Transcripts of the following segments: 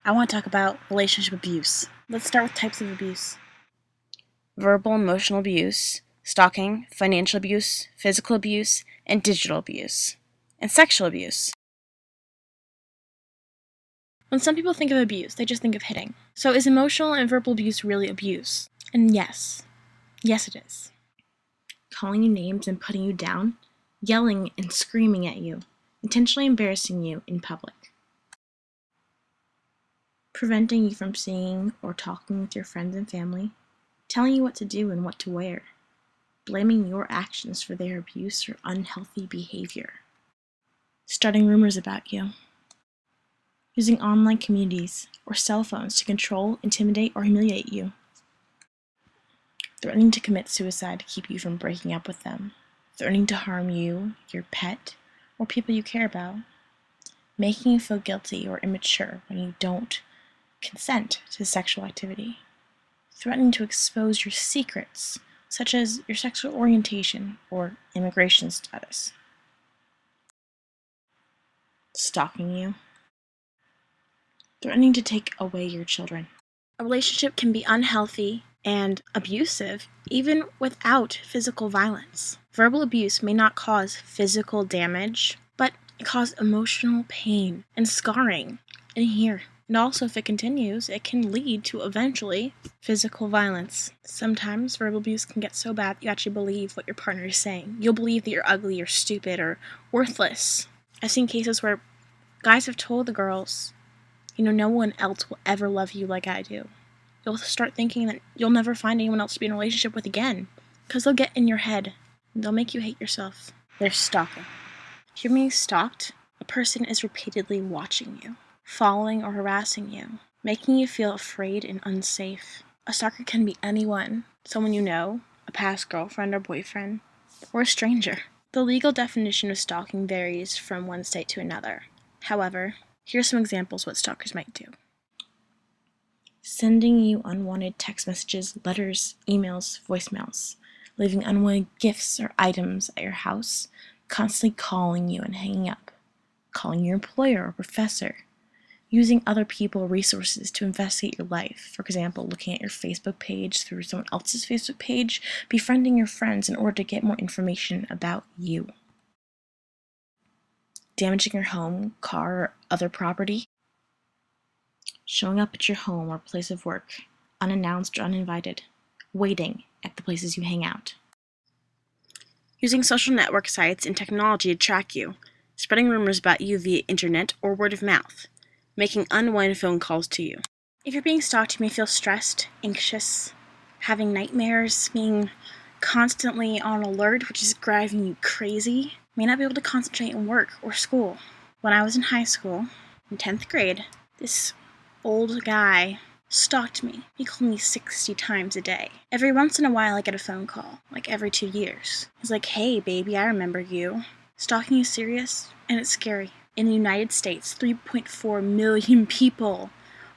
I want to talk about relationship abuse. Let's start with types of abuse. Verbal emotional abuse, stalking, financial abuse, physical abuse, and digital abuse, and sexual abuse. When some people think of abuse, they just think of hitting. So is emotional and verbal abuse really abuse? And yes. Yes, it is. Calling you names and putting you down, yelling and screaming at you, intentionally embarrassing you in public. Preventing you from seeing or talking with your friends and family, telling you what to do and what to wear, blaming your actions for their abuse or unhealthy behavior, starting rumors about you, using online communities or cell phones to control, intimidate, or humiliate you, threatening to commit suicide to keep you from breaking up with them, threatening to harm you, your pet, or people you care about, making you feel guilty or immature when you don't consent to sexual activity, threatening to expose your secrets, such as your sexual orientation or immigration status, stalking you, threatening to take away your children. A relationship can be unhealthy and abusive even without physical violence. Verbal abuse may not cause physical damage, but it causes emotional pain and scarring in here. And also, if it continues, it can lead to eventually physical violence. Sometimes verbal abuse can get so bad that you actually believe what your partner is saying. You'll believe that you're ugly or stupid or worthless. I've seen cases where guys have told the girls, no one else will ever love you like I do. You'll start thinking that you'll never find anyone else to be in a relationship with again, because they'll get in your head and they'll make you hate yourself. They're stalking. If you're being stalked, a person is repeatedly watching you, following or harassing you, making you feel afraid and unsafe. A stalker can be anyone, someone you know, a past girlfriend or boyfriend, or a stranger. The legal definition of stalking varies from one state to another. However, here's some examples what stalkers might do. Sending you unwanted text messages, letters, emails, voicemails, leaving unwanted gifts or items at your house, constantly calling you and hanging up, calling your employer or professor, using other people or resources to investigate your life, for example, looking at your Facebook page through someone else's Facebook page, befriending your friends in order to get more information about you, damaging your home, car, or other property, showing up at your home or place of work, unannounced or uninvited, waiting at the places you hang out. Using social network sites and technology to track you, spreading rumors about you via internet or word of mouth, making unwanted phone calls to you. If you're being stalked, you may feel stressed, anxious, having nightmares, being constantly on alert, which is driving you crazy, may not be able to concentrate in work or school. When I was in high school, in 10th grade, this old guy stalked me. He called me 60 times a day. Every once in a while I get a phone call, like every 2 years. He's like, "Hey baby, I remember you." Stalking is serious and it's scary. In the United States, 3.4 million people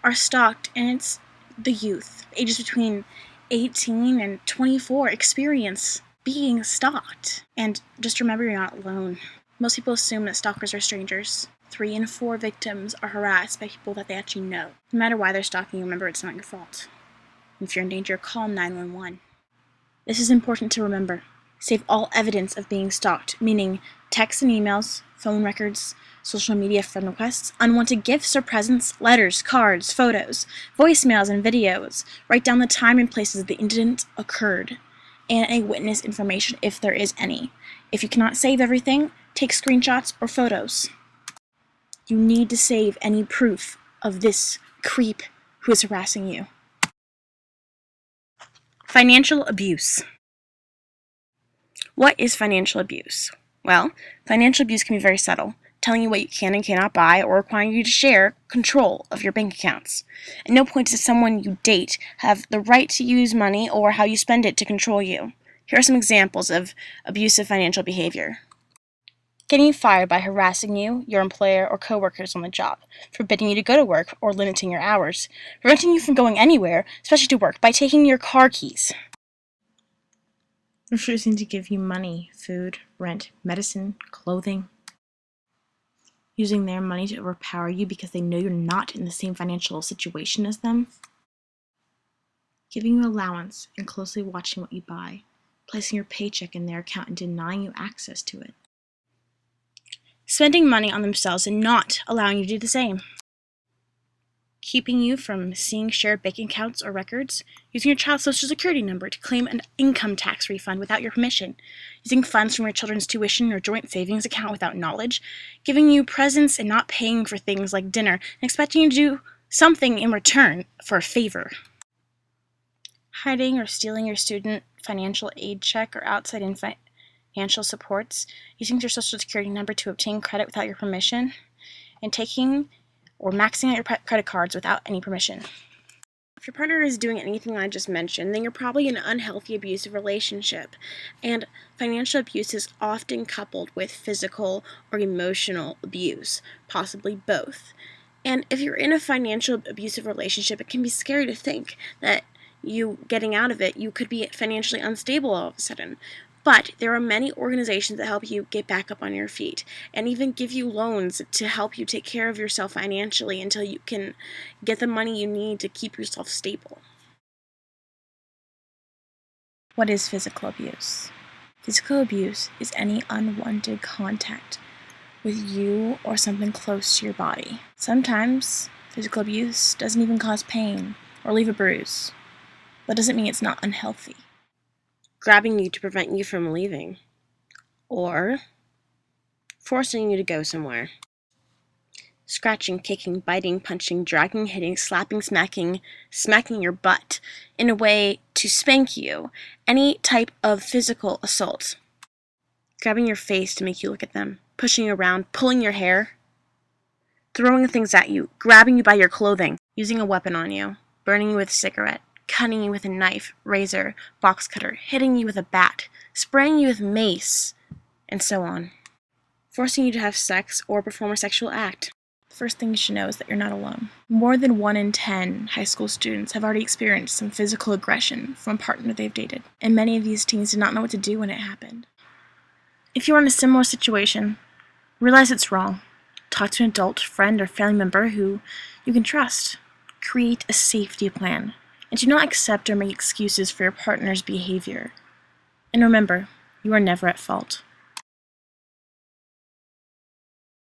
are stalked, and it's the youth, ages between 18 and 24, experience being stalked. And just remember, you're not alone. Most people assume that stalkers are strangers. 3 in 4 victims are harassed by people that they actually know. No matter why they're stalking, remember it's not your fault. If you're in danger, call 911. This is important to remember. Save all evidence of being stalked, meaning texts and emails, phone records, social media friend requests, unwanted gifts or presents, letters, cards, photos, voicemails, and videos. Write down the time and places the incident occurred, and a witness information if there is any. If you cannot save everything, take screenshots or photos. You need to save any proof of this creep who is harassing you. Financial abuse. What is financial abuse? Well, financial abuse can be very subtle, telling you what you can and cannot buy or requiring you to share control of your bank accounts. At no point does someone you date have the right to use money or how you spend it to control you. Here are some examples of abusive financial behavior. Getting you fired by harassing you, your employer, or coworkers on the job, forbidding you to go to work or limiting your hours, preventing you from going anywhere, especially to work, by taking your car keys, refusing to give you money, food, rent, medicine, clothing, using their money to overpower you because they know you're not in the same financial situation as them, giving you allowance and closely watching what you buy, placing your paycheck in their account and denying you access to it, spending money on themselves and not allowing you to do the same, keeping you from seeing shared bank accounts or records, using your child's social security number to claim an income tax refund without your permission, using funds from your children's tuition or joint savings account without knowledge, giving you presents and not paying for things like dinner and expecting you to do something in return for a favor, hiding or stealing your student financial aid check or outside financial supports, using your social security number to obtain credit without your permission, and taking or maxing out your credit cards without any permission. If your partner is doing anything I just mentioned, then you're probably in an unhealthy abusive relationship. And financial abuse is often coupled with physical or emotional abuse, possibly both. And if you're in a financial abusive relationship, it can be scary to think that you getting out of it, you could be financially unstable all of a sudden. But there are many organizations that help you get back up on your feet and even give you loans to help you take care of yourself financially until you can get the money you need to keep yourself stable. What is physical abuse? Physical abuse is any unwanted contact with you or something close to your body. Sometimes physical abuse doesn't even cause pain or leave a bruise. That doesn't mean it's not unhealthy. Grabbing you to prevent you from leaving, or forcing you to go somewhere. Scratching, kicking, biting, punching, dragging, hitting, slapping, smacking your butt in a way to spank you. Any type of physical assault. Grabbing your face to make you look at them, pushing you around, pulling your hair, throwing things at you, grabbing you by your clothing, using a weapon on you, burning you with a cigarette, cutting you with a knife, razor, box cutter, hitting you with a bat, spraying you with mace, and so on. Forcing you to have sex or perform a sexual act. The first thing you should know is that you're not alone. More than 1 in 10 high school students have already experienced some physical aggression from a partner they've dated, and many of these teens did not know what to do when it happened. If you're in a similar situation, realize it's wrong. Talk to an adult, friend, or family member who you can trust. Create a safety plan, and do not accept or make excuses for your partner's behavior. And remember, you are never at fault.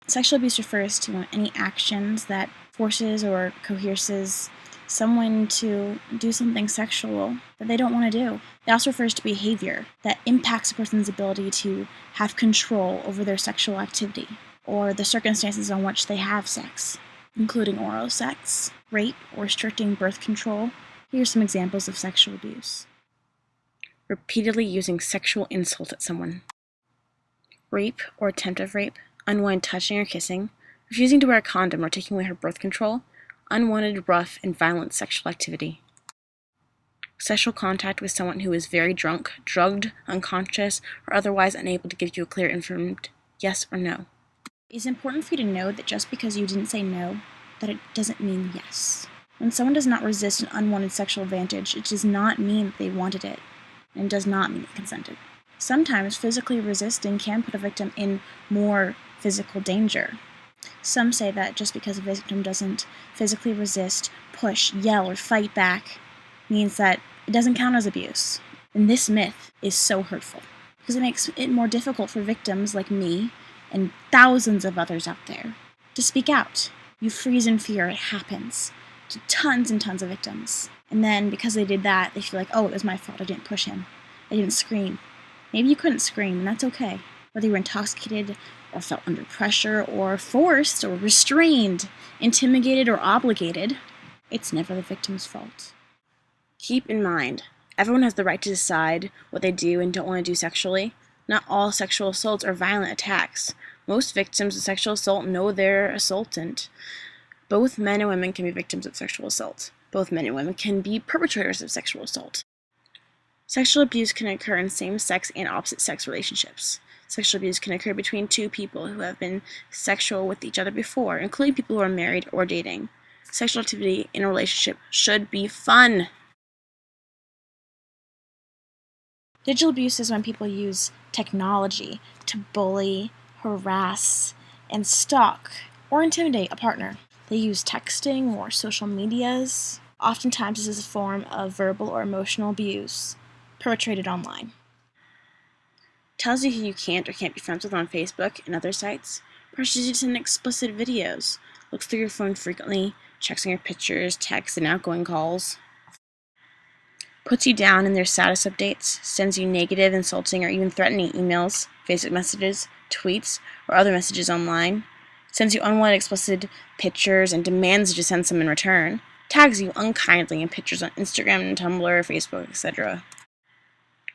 Sexual abuse refers to any actions that forces or coerces someone to do something sexual that they don't want to do. It also refers to behavior that impacts a person's ability to have control over their sexual activity or the circumstances on which they have sex, including oral sex, rape, or restricting birth control. Here are some examples of sexual abuse. Repeatedly using sexual insult at someone. Rape or attempt of rape, unwanted touching or kissing, refusing to wear a condom or taking away her birth control, unwanted, rough, and violent sexual activity. Sexual contact with someone who is very drunk, drugged, unconscious, or otherwise unable to give you a clear, informed yes or no. It's important for you to know that just because you didn't say no, that it doesn't mean yes. When someone does not resist an unwanted sexual advantage, it does not mean that they wanted it, and does not mean they consented. Sometimes physically resisting can put a victim in more physical danger. Some say that just because a victim doesn't physically resist, push, yell, or fight back means that it doesn't count as abuse. And this myth is so hurtful because it makes it more difficult for victims like me and thousands of others out there to speak out. You freeze in fear. It happens to tons and tons of victims. And then because they did that, they feel like, oh, it was my fault. I didn't push him. I didn't scream. Maybe you couldn't scream, and that's okay. Whether you were intoxicated or felt under pressure or forced or restrained, intimidated or obligated, it's never the victim's fault. Keep in mind, everyone has the right to decide what they do and don't want to do sexually. Not all sexual assaults are violent attacks. Most victims of sexual assault know their assaultant. Both men and women can be victims of sexual assault. Both men and women can be perpetrators of sexual assault. Sexual abuse can occur in same-sex and opposite-sex relationships. Sexual abuse can occur between two people who have been sexual with each other before, including people who are married or dating. Sexual activity in a relationship should be fun. Digital abuse is when people use technology to bully, harass, and stalk or intimidate a partner. They use texting or social medias. Oftentimes, this is a form of verbal or emotional abuse perpetrated online. Tells you who you can't or can't be friends with on Facebook and other sites. Pressures you to send explicit videos. Looks through your phone frequently. Checks on your pictures, texts, and outgoing calls. Puts you down in their status updates. Sends you negative, insulting, or even threatening emails, Facebook messages, tweets, or other messages online. Sends you unwanted explicit pictures and demands you to send some in return. Tags you unkindly in pictures on Instagram, Tumblr, Facebook, etc.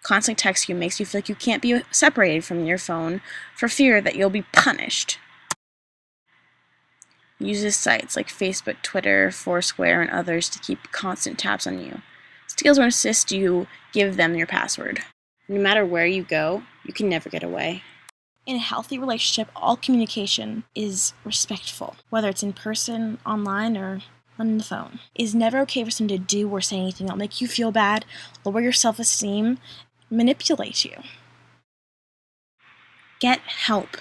Constantly texts you, makes you feel like you can't be separated from your phone for fear that you'll be punished. Uses sites like Facebook, Twitter, Foursquare, and others to keep constant tabs on you. Steals or insists you give them your password. No matter where you go, you can never get away. In a healthy relationship, all communication is respectful, whether it's in person, online, or on the phone. It is never okay for someone to do or say anything that'll make you feel bad, lower your self-esteem, manipulate you. Get help.